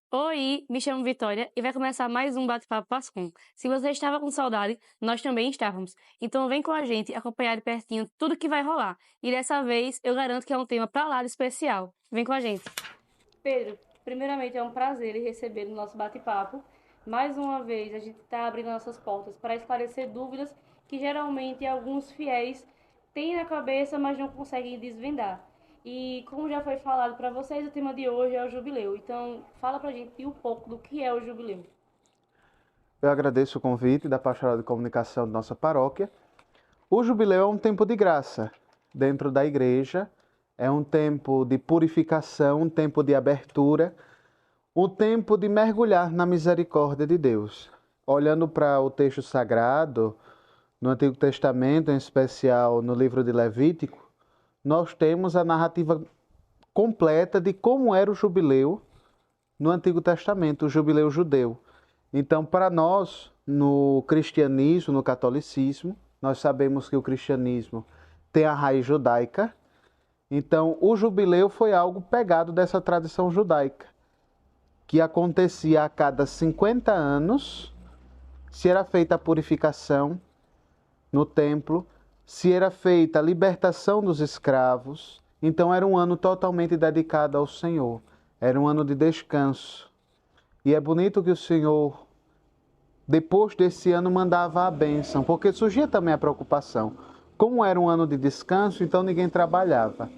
Oi, me chamo Vitória e vai começar mais um Bate-Papo Pascom. Se você estava com saudade, nós também estávamos. Então vem com a gente acompanhar de pertinho tudo que vai rolar. E dessa vez eu garanto que é um tema pra lá de especial. Vem com a gente. Pedro, primeiramente é um prazer lhe receber no nosso bate-papo. Mais uma vez a gente está abrindo nossas portas para esclarecer dúvidas que geralmente alguns fiéis têm na cabeça, mas não conseguem desvendar. E como já foi falado para vocês, o tema de hoje é o jubileu. Então, fala pra gente um pouco do que é o jubileu. Eu agradeço o convite da Pastoral de Comunicação de nossa paróquia. O jubileu é um tempo de graça dentro da igreja, é um tempo de purificação, um tempo de abertura, um tempo de mergulhar na misericórdia de Deus. Olhando para o texto sagrado, no Antigo Testamento, em especial no livro de Levítico, nós temos a narrativa completa de como era o jubileu no Antigo Testamento, o jubileu judeu. Então, para nós, no cristianismo, no catolicismo, nós sabemos que o cristianismo tem a raiz judaica. Então, o jubileu foi algo pegado dessa tradição judaica, que acontecia a cada 50 anos, se era feita a purificação no templo, se era feita a libertação dos escravos. Então, era um ano totalmente dedicado ao Senhor. Era um ano de descanso. E é bonito que o Senhor, depois desse ano, mandava a bênção, porque surgia também a preocupação. Como era um ano de descanso, então ninguém trabalhava.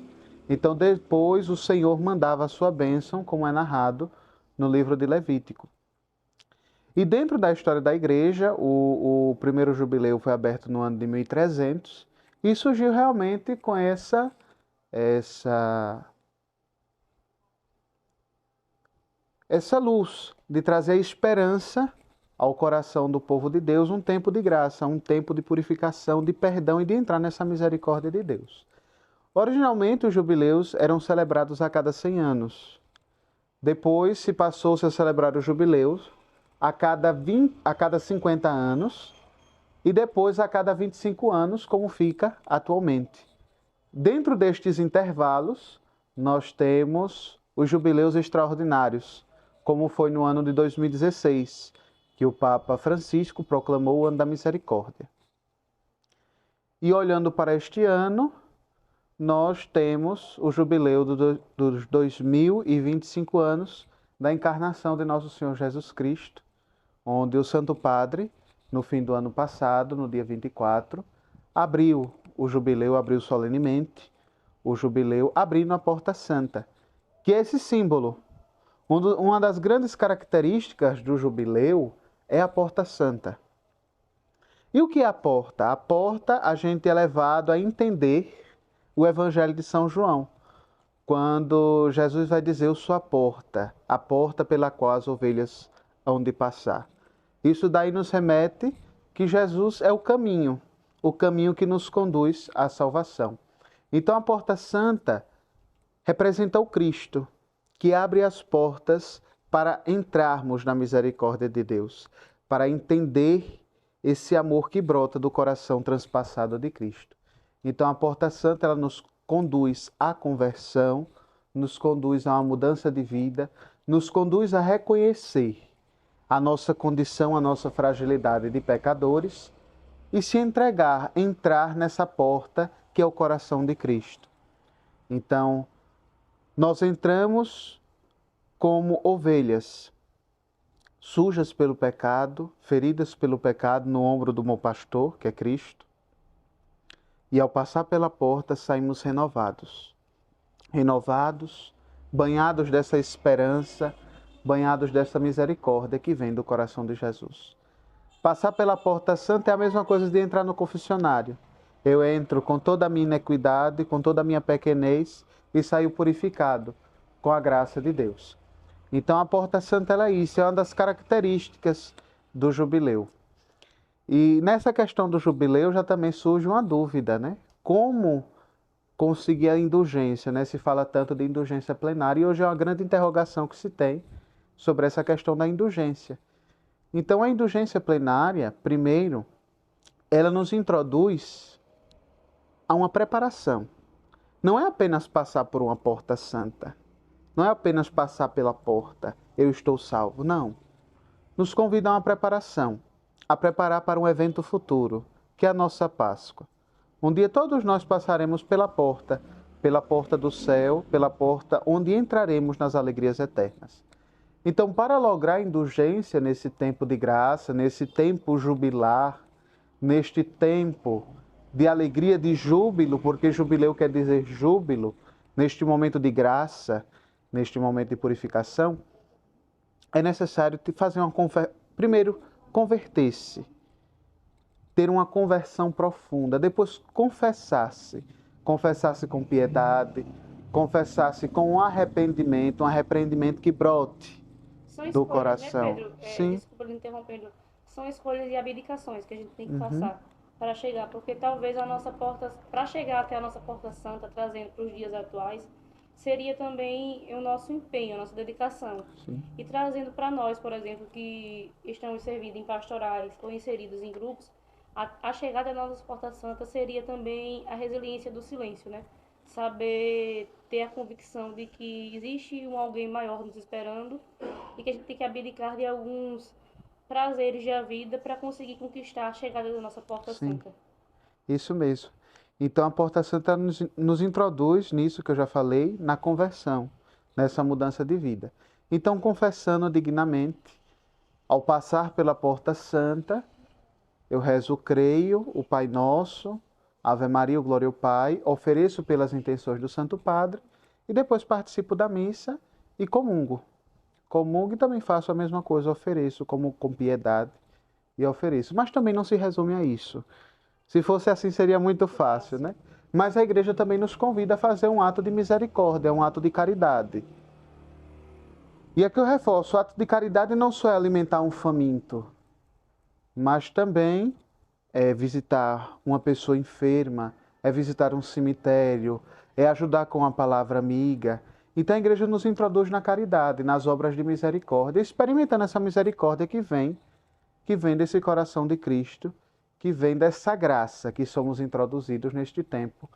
Então depois o Senhor mandava a sua bênção, como é narrado no livro de Levítico. E dentro da história da igreja, o primeiro jubileu foi aberto no ano de 1300 e surgiu realmente com essa luz de trazer esperança ao coração do povo de Deus, um tempo de graça, um tempo de purificação, de perdão e de entrar nessa misericórdia de Deus. Originalmente, os jubileus eram celebrados a cada 100 anos. Depois se passou-se a celebrar os jubileus a cada 50 anos e depois a cada 25 anos, como fica atualmente. Dentro destes intervalos, nós temos os jubileus extraordinários, como foi no ano de 2016, que o Papa Francisco proclamou o Ano da Misericórdia. E olhando para este ano, nós temos o jubileu dos 2025 anos da encarnação de Nosso Senhor Jesus Cristo, onde o Santo Padre, no fim do ano passado, no dia 24, abriu solenemente o jubileu, abrindo a Porta Santa, que é esse símbolo. Uma das grandes características do jubileu é a Porta Santa. E o que é a porta? A porta, a gente é levado a entender o Evangelho de São João, quando Jesus vai dizer: eu sou a porta pela qual as ovelhas hão de passar. Isso daí nos remete que Jesus é o caminho que nos conduz à salvação. Então a Porta Santa representa o Cristo, que abre as portas para entrarmos na misericórdia de Deus, para entender esse amor que brota do coração transpassado de Cristo. Então a Porta Santa, ela nos conduz à conversão, nos conduz a uma mudança de vida, nos conduz a reconhecer a nossa condição, a nossa fragilidade de pecadores e se entrar nessa porta que é o coração de Cristo. Então, nós entramos como ovelhas, sujas pelo pecado, feridas pelo pecado no ombro do bom pastor, que é Cristo. E ao passar pela porta, saímos renovados. Renovados, banhados dessa esperança, banhados dessa misericórdia que vem do coração de Jesus. Passar pela Porta Santa é a mesma coisa de entrar no confessionário. Eu entro com toda a minha inequidade, com toda a minha pequenez e saio purificado com a graça de Deus. Então a Porta Santa é isso, é uma das características do jubileu. E nessa questão do jubileu já também surge uma dúvida, né? Como conseguir a indulgência, né? Se fala tanto de indulgência plenária e hoje é uma grande interrogação que se tem sobre essa questão da indulgência. Então a indulgência plenária, primeiro, ela nos introduz a uma preparação. Não é apenas passar por uma porta santa, não é apenas passar pela porta, eu estou salvo. Não. Nos convida a uma preparação, a preparar para um evento futuro, que é a nossa Páscoa. Um dia todos nós passaremos pela porta do céu, pela porta onde entraremos nas alegrias eternas. Então, para lograr indulgência nesse tempo de graça, nesse tempo jubilar, neste tempo de alegria, de júbilo, porque jubileu quer dizer júbilo, neste momento de graça, neste momento de purificação, é necessário fazer primeiro, converter-se, ter uma conversão profunda, depois confessar-se com piedade, confessar-se com um arrependimento que brote São do escolhas, né, coração. Pedro? Sim. Desculpa lhe interrompendo. São escolhas e abdicações que a gente tem que Uhum. passar para chegar, porque talvez a nossa porta, para chegar até a nossa porta santa, trazendo para os dias atuais, seria também o nosso empenho, a nossa dedicação. Sim. E trazendo para nós, por exemplo, que estamos servindo em pastorais ou inseridos em grupos, a chegada da nossa porta santa seria também a resiliência do silêncio, né? Saber ter a convicção de que existe um alguém maior nos esperando e que a gente tem que abdicar de alguns prazeres da vida para conseguir conquistar a chegada da nossa porta Sim. santa. Isso mesmo. Então a Porta Santa nos introduz nisso que eu já falei, na conversão, nessa mudança de vida. Então, confessando dignamente, ao passar pela Porta Santa, eu rezo o creio, o Pai Nosso, Ave Maria, o Glória ao Pai, ofereço pelas intenções do Santo Padre e depois participo da missa e comungo. Comungo e também faço a mesma coisa, ofereço como com piedade e ofereço. Mas também não se resume a isso. Se fosse assim, seria muito fácil, né? Mas a igreja também nos convida a fazer um ato de misericórdia, um ato de caridade. E aqui eu reforço, o ato de caridade não só é alimentar um faminto, mas também é visitar uma pessoa enferma, é visitar um cemitério, é ajudar com a palavra amiga. Então a igreja nos introduz na caridade, nas obras de misericórdia, experimentando essa misericórdia que vem desse coração de Cristo, que vem dessa graça que somos introduzidos neste tempo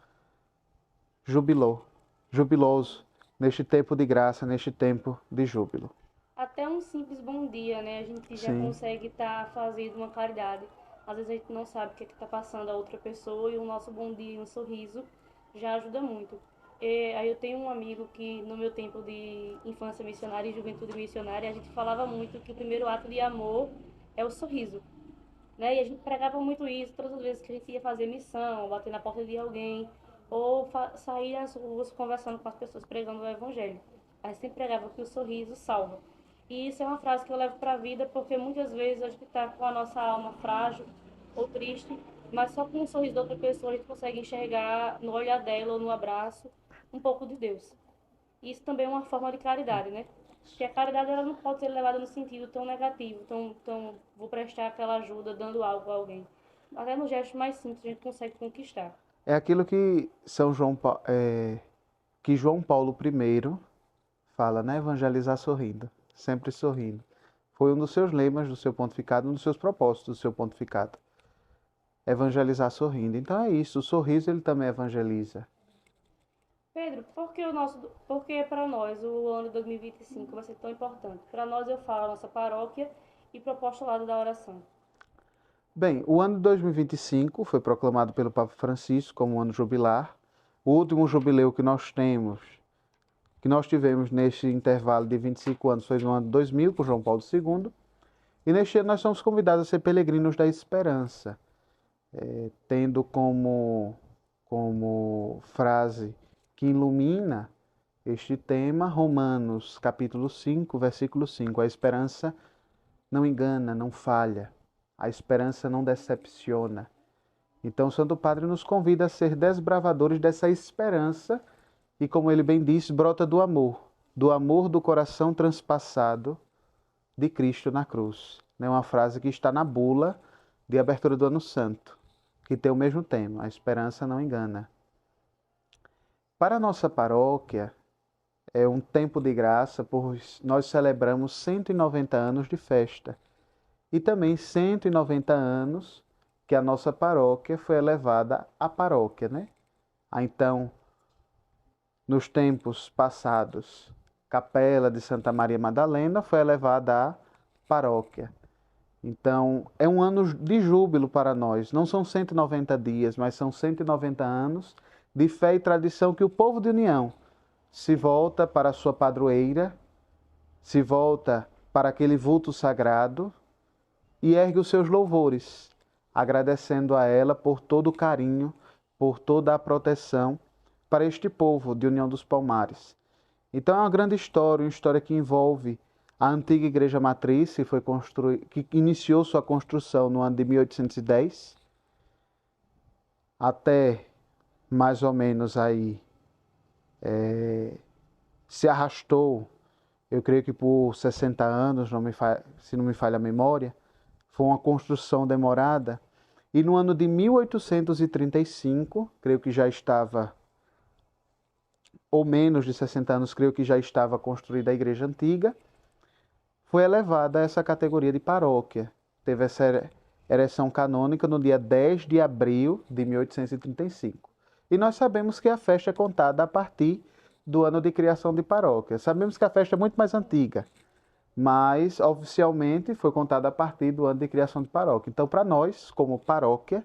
jubiloso, neste tempo de graça, neste tempo de júbilo. Até um simples bom dia, né? A gente já Sim. consegue estar fazendo uma caridade. Às vezes a gente não sabe o que está passando a outra pessoa e o nosso bom dia e um sorriso já ajuda muito. Aí eu tenho um amigo que no meu tempo de infância missionária e juventude missionária, a gente falava muito que o primeiro ato de amor é o sorriso, né? E a gente pregava muito isso todas as vezes que a gente ia fazer missão, bater na porta de alguém, ou sair às ruas conversando com as pessoas, pregando o evangelho. A gente sempre pregava que o sorriso salva. E isso é uma frase que eu levo para a vida, porque muitas vezes a gente está com a nossa alma frágil ou triste, mas só com o sorriso da outra pessoa a gente consegue enxergar no olhar dela ou no abraço um pouco de Deus. Isso também é uma forma de caridade, né? Porque a caridade ela não pode ser levada no sentido tão negativo, tão vou prestar aquela ajuda dando algo a alguém. Até no gesto mais simples a gente consegue conquistar. É aquilo que que João Paulo I fala, né? Evangelizar sorrindo, sempre sorrindo. Foi um dos seus lemas, do seu pontificado, um dos seus propósitos do seu pontificado. Evangelizar sorrindo. Então é isso, o sorriso ele também evangeliza. Pedro, por que para nós o ano 2025 vai ser tão importante? Para nós eu falo a nossa paróquia e proposta lado da oração. Bem, o ano de 2025 foi proclamado pelo Papa Francisco como um ano jubilar. O último jubileu que nós tivemos neste intervalo de 25 anos foi no ano de 2000, por João Paulo II. E neste ano nós somos convidados a ser peregrinos da esperança, tendo como frase que ilumina este tema Romanos, capítulo 5, versículo 5. A esperança não engana, não falha. A esperança não decepciona. Então, o Santo Padre nos convida a ser desbravadores dessa esperança e, como ele bem disse, brota do amor do coração transpassado de Cristo na cruz. É uma frase que está na bula de abertura do Ano Santo, que tem o mesmo tema, a esperança não engana. Para a nossa paróquia, é um tempo de graça, pois nós celebramos 190 anos de festa e também 190 anos que a nossa paróquia foi elevada à paróquia, né? Então, nos tempos passados, capela de Santa Maria Madalena foi elevada à paróquia. Então, é um ano de júbilo para nós. Não são 190 dias, mas são 190 anos de fé e tradição que o povo de União se volta para a sua padroeira, se volta para aquele vulto sagrado e ergue os seus louvores, agradecendo a ela por todo o carinho, por toda a proteção para este povo de União dos Palmares. Então é uma grande história, uma história que envolve a antiga igreja matriz, que iniciou sua construção no ano de 1810, até mais ou menos aí se arrastou, eu creio que por 60 anos, se não me falha a memória, foi uma construção demorada. E no ano de 1835, creio que já estava, ou menos de 60 anos, creio que já estava construída a igreja antiga, foi elevada a essa categoria de paróquia. Teve essa ereção canônica no dia 10 de abril de 1835. E nós sabemos que a festa é contada a partir do ano de criação de paróquia. Sabemos que a festa é muito mais antiga, mas oficialmente foi contada a partir do ano de criação de paróquia. Então, para nós, como paróquia,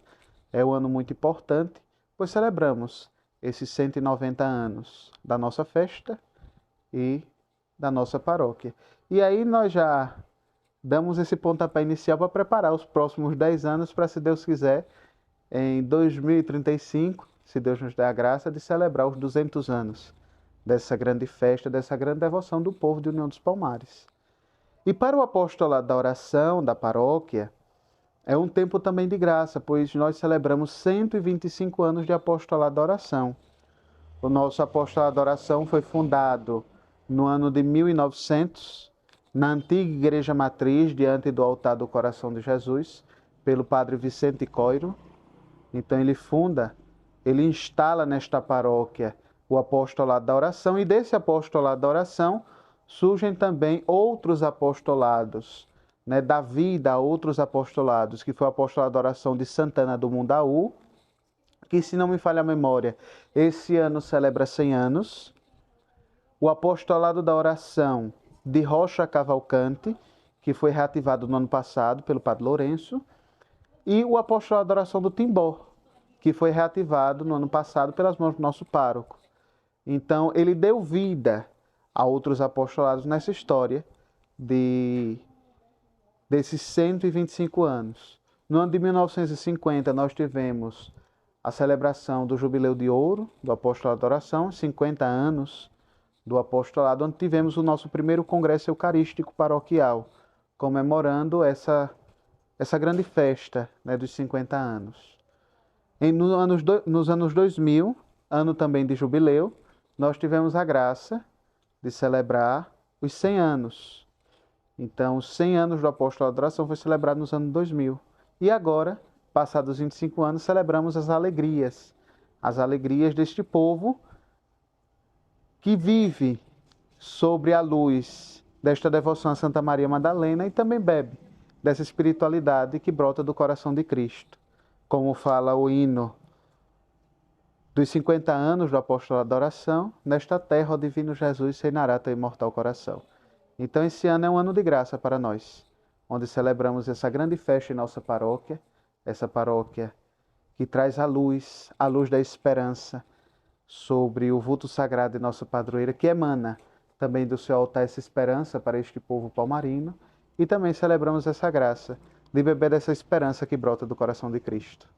é um ano muito importante, pois celebramos esses 190 anos da nossa festa e da nossa paróquia. E aí nós já damos esse pontapé inicial para preparar os próximos 10 anos para, se Deus quiser, em 2035, se Deus nos der a graça, de celebrar os 200 anos dessa grande festa, dessa grande devoção do povo de União dos Palmares. E para o apostolado da oração, da paróquia, é um tempo também de graça, pois nós celebramos 125 anos de apostolado da oração. O nosso apostolado da oração foi fundado no ano de 1900, na antiga Igreja Matriz, diante do altar do Coração de Jesus, pelo padre Vicente Coiro. Então ele instala nesta paróquia o apostolado da oração, e desse apostolado da oração surgem também outros apostolados, da vida a outros apostolados, que foi o apostolado da oração de Santana do Mundaú, que, se não me falha a memória, esse ano celebra 100 anos. O apostolado da oração de Rocha Cavalcante, que foi reativado no ano passado pelo padre Lourenço, e o apostolado da oração do Timbó, que foi reativado no ano passado pelas mãos do nosso pároco. Então, ele deu vida a outros apostolados nessa história desses 125 anos. No ano de 1950, nós tivemos a celebração do Jubileu de Ouro do Apostolado da Oração, 50 anos do apostolado, onde tivemos o nosso primeiro congresso eucarístico paroquial, comemorando essa grande festa, dos 50 anos. Nos anos 2000, ano também de jubileu, nós tivemos a graça de celebrar os 100 anos. Então, os 100 anos do apostolado da oração foi celebrado nos anos 2000. E agora, passados os 25 anos, celebramos as alegrias deste povo que vive sobre a luz desta devoção a Santa Maria Madalena e também bebe dessa espiritualidade que brota do coração de Cristo. Como fala o hino dos 50 anos do apostolado da oração, nesta terra, ó divino Jesus, reinará teu imortal coração. Então, esse ano é um ano de graça para nós, onde celebramos essa grande festa em nossa paróquia, essa paróquia que traz a luz da esperança sobre o vulto sagrado de nossa padroeira, que emana também do seu altar essa esperança para este povo palmarino, e também celebramos essa graça de beber dessa esperança que brota do coração de Cristo.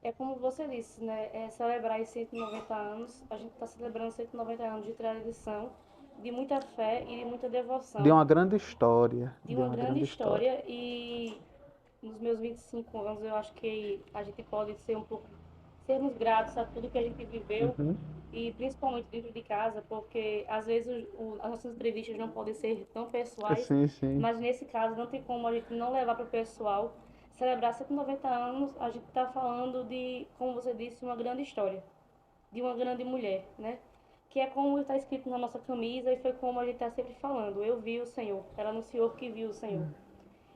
É como você disse, né? Celebrar esses 190 anos, a gente está celebrando 190 anos de tradição, de muita fé e de muita devoção. De uma grande história. De uma grande história. E nos meus 25 anos eu acho que a gente pode sermos gratos a tudo que a gente viveu, e principalmente dentro de casa, porque às vezes as nossas entrevistas não podem ser tão pessoais, sim. Mas nesse caso não tem como a gente não levar para o pessoal. Celebrar 190 anos, a gente está falando de, como você disse, uma grande história, de uma grande mulher, né? Que é como está escrito na nossa camisa, e foi como a gente está sempre falando: eu vi o Senhor, ela anunciou que viu o Senhor.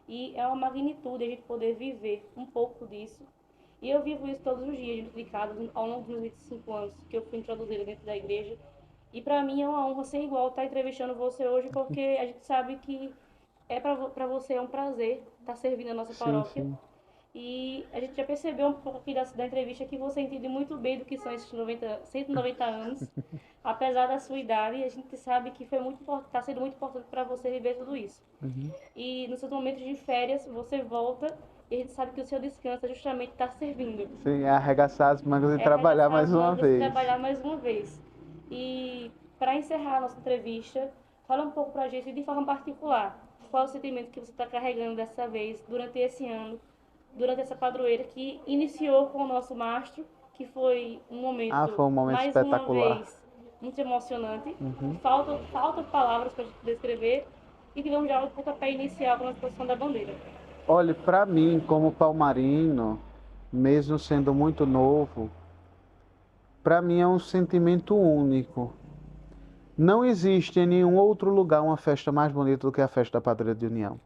E é uma magnitude a gente poder viver um pouco disso. E eu vivo isso todos os dias dentro de casa, ao longo dos 25 anos que eu fui introduzida dentro da igreja. E para mim é uma honra sem igual estar entrevistando você hoje, porque a gente sabe que para você é um prazer estar servindo a nossa Sim, paróquia. sim. E a gente já percebeu um pouco aqui da entrevista que você entende muito bem do que são esses 190 anos. Apesar da sua idade, a gente sabe que está sendo muito importante para você viver tudo isso. Uhum. E nos seus momentos de férias, você volta e a gente sabe que o seu descanso é justamente estar servindo. Sim, é arregaçar as mangas e É trabalhar arregaçar mais as uma mangas e vez. trabalhar mais uma vez. E para encerrar a nossa entrevista, fala um pouco para a gente de forma particular. Qual é o sentimento que você está carregando dessa vez, durante esse ano, durante essa padroeira que iniciou com o nosso mastro, que foi um Ah, momento, foi um momento mais uma espetacular. vez, muito emocionante. Uhum. Falta palavras para a gente descrever. E tivemos já o pontapé inicial com a exposição da bandeira. Olha, para mim, como palmarino, mesmo sendo muito novo, para mim é um sentimento único. Não existe em nenhum outro lugar uma festa mais bonita do que a festa da Padroeira de União.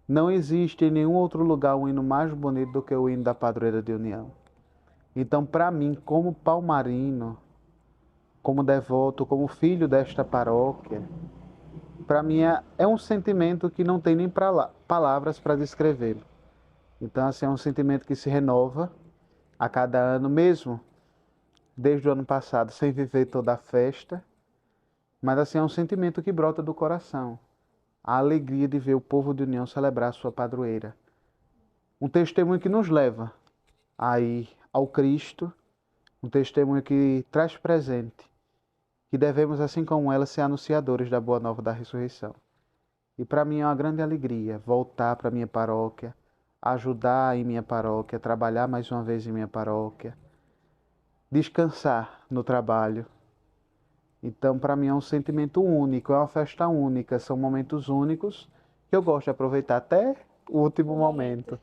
Não existe em nenhum outro lugar um hino mais bonito do que o hino da Padroeira de União. Então, para mim, como palmarino, como devoto, como filho desta paróquia, para mim é um sentimento que não tem nem palavras para descrevê-lo. Então, assim, é um sentimento que se renova a cada ano, mesmo desde o ano passado, sem viver toda a festa, mas assim, é um sentimento que brota do coração. A alegria de ver o povo de União celebrar a sua padroeira. Um testemunho que nos leva a ir ao Cristo, um testemunho que traz presente, que devemos, assim como ela, ser anunciadores da boa nova da ressurreição. E para mim é uma grande alegria voltar para minha paróquia, ajudar em minha paróquia, trabalhar mais uma vez em minha paróquia, descansar no trabalho. Então, para mim é um sentimento único, é uma festa única, são momentos únicos que eu gosto de aproveitar até o último O momento. momento,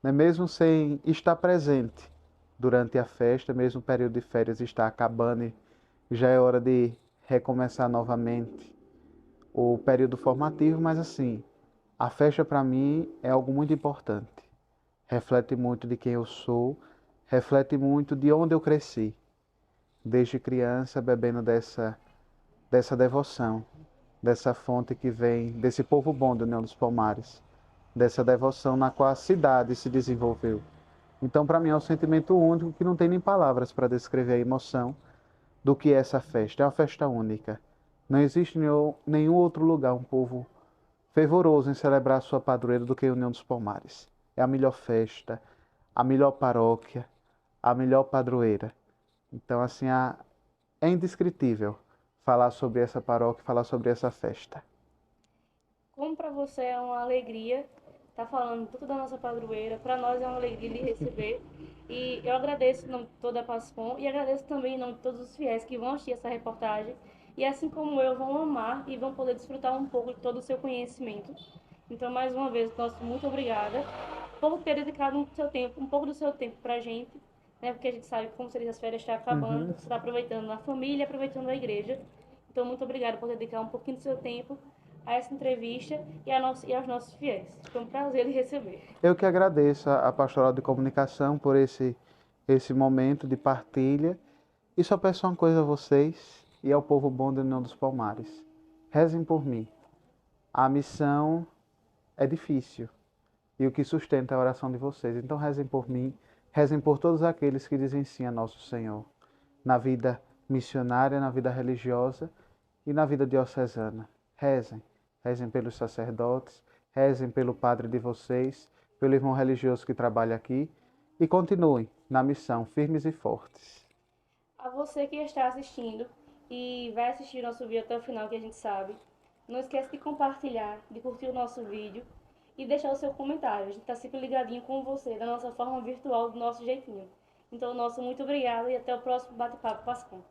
né? Mesmo sem estar presente durante a festa, mesmo o período de férias está acabando e já é hora de recomeçar novamente o período formativo, mas assim, a festa para mim é algo muito importante. Reflete muito de quem eu sou, reflete muito de onde eu cresci, desde criança bebendo dessa devoção, dessa fonte que vem desse povo bom do União dos Palmares, dessa devoção na qual a cidade se desenvolveu. Então, para mim, é um sentimento único que não tem nem palavras para descrever a emoção do que é essa festa. É uma festa única. Não existe em nenhum outro lugar um povo fervoroso em celebrar a sua padroeira do que a União dos Palmares. É a melhor festa, a melhor paróquia, a melhor padroeira. Então, assim, é indescritível falar sobre essa paróquia, falar sobre essa festa. Como para você é uma alegria estar falando tudo da nossa padroeira, para nós é uma alegria lhe receber. E eu agradeço em nome de toda a PASCOM e agradeço também em nome de todos os fiéis que vão assistir essa reportagem e, assim como eu, vão amar e vão poder desfrutar um pouco de todo o seu conhecimento. Então, mais uma vez, nosso muito obrigada por ter dedicado um pouco do seu tempo para a gente, né? Porque a gente sabe que, como você diz, as férias estão acabando, Uhum. você está aproveitando a família, aproveitando a igreja. Então, muito obrigada por dedicar um pouquinho do seu tempo a essa entrevista e aos nossos fiéis. Foi um prazer lhe receber. Eu que agradeço a Pastoral de Comunicação por esse momento de partilha. E só peço uma coisa a vocês e ao povo bom da União dos Palmares. Rezem por mim. A missão é difícil e o que sustenta é a oração de vocês. Então rezem por mim, rezem por todos aqueles que dizem sim a Nosso Senhor. Na vida missionária, na vida religiosa e na vida diocesana. Rezem. Rezem pelos sacerdotes, rezem pelo padre de vocês, pelo irmão religioso que trabalha aqui e continuem na missão, firmes e fortes. A você que está assistindo e vai assistir nosso vídeo até o final, que a gente sabe, não esquece de compartilhar, de curtir o nosso vídeo e deixar o seu comentário. A gente está sempre ligadinho com você, da nossa forma virtual, do nosso jeitinho. Então, nosso muito obrigado e até o próximo Bate-Papo Pascom.